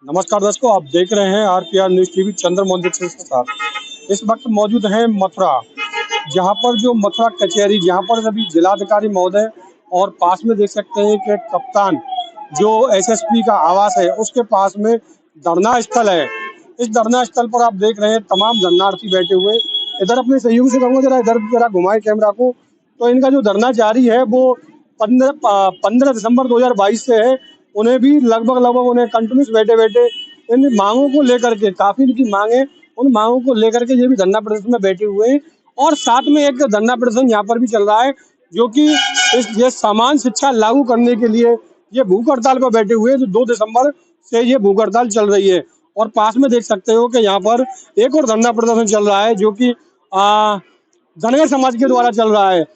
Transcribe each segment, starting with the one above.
नमस्कार दर्शकों, आप देख रहे हैं RPR news TV Chandramohan Dikshit के साथ। इस वक्त मौजूद हैं मथुरा, जहां पर जो मथुरा कचहरी, जहां पर सभी जिलाधिकारी महोदय और पास में देख सकते हैं कि कप्तान जो एसएसपी का आवास है उसके पास में धरना स्थल है। इस धरना स्थल पर आप देख रहे हैं तमाम धरनार्थी बैठे हुए। इधर अपने सहयोगी से कहूँगा जरा घुमाए कैमरा को, तो इनका जो धरना जारी है वो 15 दिसंबर 2022 से है। उन्हें भी लगभग उन्हें कंटिन्यूस बैठे बैठे इन मांगों को लेकर के, काफी इनकी मांगे, उन मांगों को लेकर के ये भी धरना प्रदर्शन में बैठे हुए हैं। और साथ में एक धरना प्रदर्शन यहाँ पर भी चल रहा है, जो कि ये समान शिक्षा लागू करने के लिए ये भूख हड़ताल पर बैठे हुए हैं, जो 2 दिसंबर से ये भूख हड़ताल चल रही है। और पास में देख सकते हो कि यहाँ पर एक और धरना प्रदर्शन चल रहा है, जो कि धनगर समाज के द्वारा चल रहा है।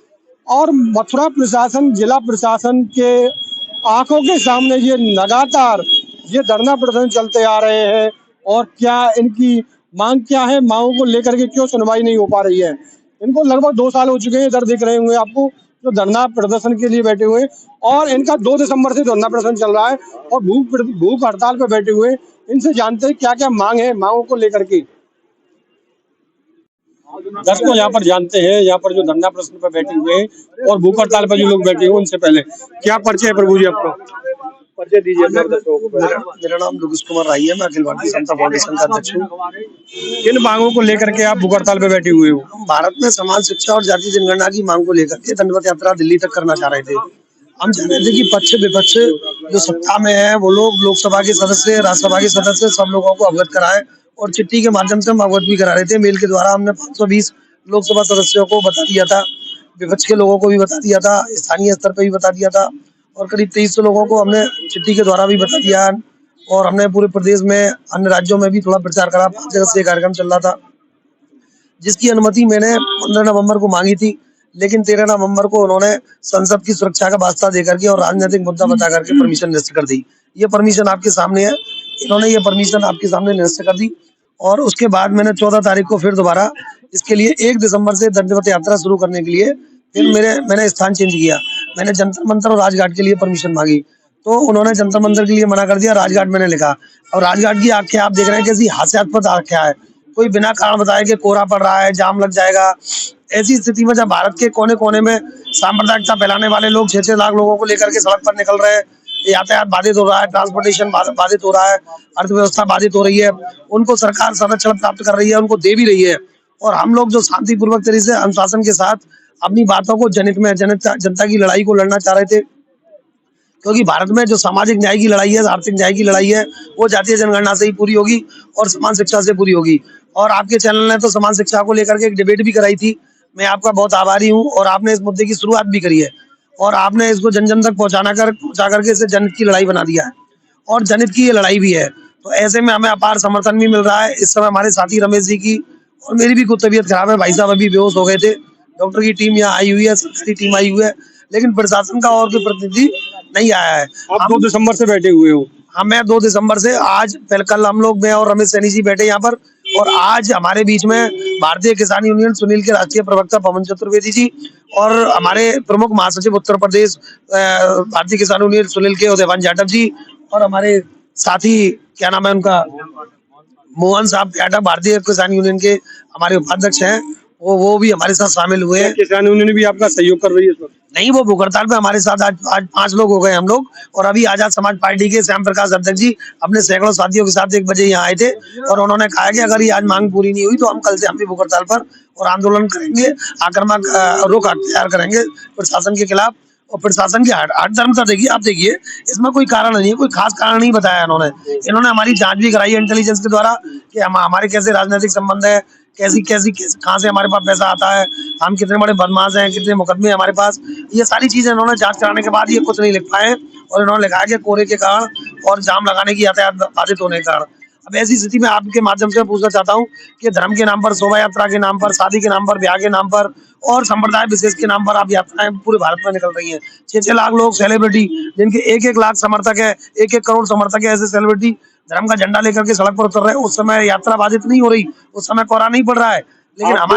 और मथुरा प्रशासन, जिला प्रशासन के आंखों के सामने ये लगातार ये धरना प्रदर्शन चलते आ रहे हैं। और क्या इनकी मांग क्या है, मांगों को लेकर के क्यों सुनवाई नहीं हो पा रही है। इनको लगभग 2 साल हो चुके हैं, इधर दिख रहे होंगे आपको, जो धरना प्रदर्शन के लिए बैठे हुए। और इनका 2 दिसंबर से धरना प्रदर्शन चल रहा है और भूख हड़ताल पर बैठे हुए। इनसे जानते हैं क्या क्या मांग है, मांगों को लेकर के। दर्शकों, यहाँ पर जानते हैं, यहाँ पर जो धरना प्रदर्शन पर बैठे हुए हैं और भूख हड़ताल पर जो लोग बैठे हुए, उनसे पहले क्या परिचय है प्रभु जी आपका? परिचय दीजिए अपने दर्शकों को। मेरा नाम लुगुस कुमार राही है। मैं अखिल भारतीय समता फाउंडेशन का अध्यक्ष हूँ। किन मांगों को लेकर के आप भूख हड़ताल पे बैठे हुए हो? हम भारत में समान शिक्षा और जातीय जनगणना की मांग को लेकर के दंडवत यात्रा दिल्ली तक करना चाह रहे थे। हम चाह रहे थे कि पक्ष विपक्ष जो सत्ता में है वो लोग, लोकसभा के सदस्य, राज्यसभा के सदस्य, सब लोगों को अवगत कराए। और चिट्ठी के माध्यम से हम अवगत भी करा रहे थे। मेल के द्वारा हमने 520 लोकसभा सदस्यों को बता दिया था, विपक्ष के लोगों को भी बता दिया था, स्थानीय स्तर पर भी बता दिया था, और करीब 2300 लोगों को हमने चिट्ठी के द्वारा भी बता दिया। और हमने पूरे प्रदेश में, अन्य राज्यों में भी थोड़ा प्रचार करा। 5 जगह से कार्यक्रम चल रहा था, जिसकी अनुमति मैंने 15 नवंबर को मांगी थी, लेकिन 13 नवंबर को उन्होंने संसद की सुरक्षा का वास्ता देकर के और राजनीतिक मुद्दा बता करके परमिशन निरस्त कर दी। ये परमिशन आपके सामने है, इन्होंने ये परमिशन आपके सामने निरस्त कर दी। और उसके बाद मैंने 14 तारीख को फिर दोबारा इसके लिए 1 दिसंबर से दंडवत यात्रा शुरू करने के लिए फिर मैंने स्थान चेंज किया। मैंने जंतर मंतर और राजघाट के लिए परमिशन मांगी, तो उन्होंने जंतर मंतर के लिए मना कर दिया, राजघाट मैंने लिखा। और राजघाट की आख्या आप देख रहे हैं कैसी हास्यास्पद आख्या है। कोई बिना कारण बताए कि कोहरा पड़ रहा है, जाम लग जाएगा। ऐसी स्थिति में जब भारत के कोने कोने में सांप्रदायिकता फैलाने वाले लोग 6-6 लाख लोगों को लेकर के सड़क पर निकल रहे हैं, यातायात बाधित हो रहा है, ट्रांसपोर्टेशन बाधित हो रहा है, अर्थव्यवस्था बाधित हो रही है, उनको सरकार संरक्षण प्राप्त कर रही है, उनको दे भी रही है। और हम लोग जो शांतिपूर्वक तरीके से अनुशासन के साथ अपनी बातों को जनता की लड़ाई को लड़ना चाह रहे थे, क्योंकि भारत में जो सामाजिक न्याय की लड़ाई है, आर्थिक न्याय की लड़ाई है, वो जातीय जनगणना से ही पूरी होगी और समान शिक्षा से पूरी होगी। और आपके चैनल ने तो समान शिक्षा को लेकर के एक डिबेट भी कराई थी। मैं आपका बहुत आभारी हूँ, और आपने इस मुद्दे की शुरुआत भी करी है और आपने इसको जन जन तक पहुंचा करके इसे जनहित की लड़ाई बना दिया है, और जनहित की ये लड़ाई भी है। तो ऐसे में हमें अपार समर्थन भी मिल रहा है। इस समय हमारे साथी रमेश जी की और मेरी भी कुछ तबीयत खराब है, भाई साहब अभी बेहोश हो गए थे। डॉक्टर की टीम यहाँ आई हुई है, सरकारी टीम आई हुई है, लेकिन प्रशासन का और कोई प्रतिनिधि नहीं आया है। आप 2 दिसंबर से बैठे हुए हो? हाँ, मैं 2 दिसंबर से, आज कल हम लोग, मैं और रमेश सैनी जी बैठे यहाँ पर। और आज हमारे बीच में भारतीय किसान यूनियन सुनील के राष्ट्रीय प्रवक्ता पवन चतुर्वेदी जी और हमारे प्रमुख महासचिव उत्तर प्रदेश भारतीय किसान यूनियन सुनील के उदयभान जाटव जी, और हमारे साथी, क्या नाम है उनका, मोहन साहब जाटव, भारतीय किसान यूनियन के हमारे उपाध्यक्ष हैं, वो भी हमारे साथ शामिल हुए हैं। किसान यूनियन भी आपका सहयोग कर रही है? नहीं, वो भूख हड़ताल पे हमारे साथ आज 5 लोग हो गए हम लोग। और अभी आजाद समाज पार्टी के श्याम प्रकाश अध्यक्ष जी अपने सैकड़ों साथियों के साथ 1 बजे यहाँ आए थे, और उन्होंने कहा कि अगर ये आज मांग पूरी नहीं हुई तो हम कल से हम भी भूख हड़ताल पर और आंदोलन करेंगे, आक्रामक रुख अख्तियार करेंगे प्रशासन के खिलाफ। और प्रशासन की हट धर्मता देखिए, आप देखिए, इसमें कोई कारण नहीं है, कोई खास कारण नहीं बताया इन्होंने हमारी जांच भी कराई है इंटेलिजेंस के द्वारा कि हमारे कैसे राजनीतिक संबंध है, कैसी कहाँ से हमारे पास पैसा आता है, हम कितने बड़े बदमाश हैं, कितने मुकदमे हमारे पास। ये सारी चीजें इन्होंने जांच कराने के बाद ये कुछ नहीं लिख पाए, और इन्होंने लिखा है कि कोहरे के कारण और जाम लगाने की, यातायात बाधित होने के कारण। अब ऐसी स्थिति में आपके माध्यम से पूछना चाहता हूँ कि धर्म के नाम पर, शोभा यात्रा के नाम पर, शादी के नाम पर, ब्याह के नाम पर और संप्रदाय विशेष के नाम पर आप यात्राएं पूरे भारत में निकल रही हैं। 6-6 लाख लोग, सेलिब्रिटी जिनके 1-1 लाख समर्थक है, 1-1 करोड़ समर्थक है, ऐसे सेलिब्रिटी धर्म का झंडा लेकर के सड़क पर उतर रहे हैं। उस समय यात्रा बाधित नहीं हो रही, उस समय कोहरा नहीं पड़ रहा है, लेकिन हमारे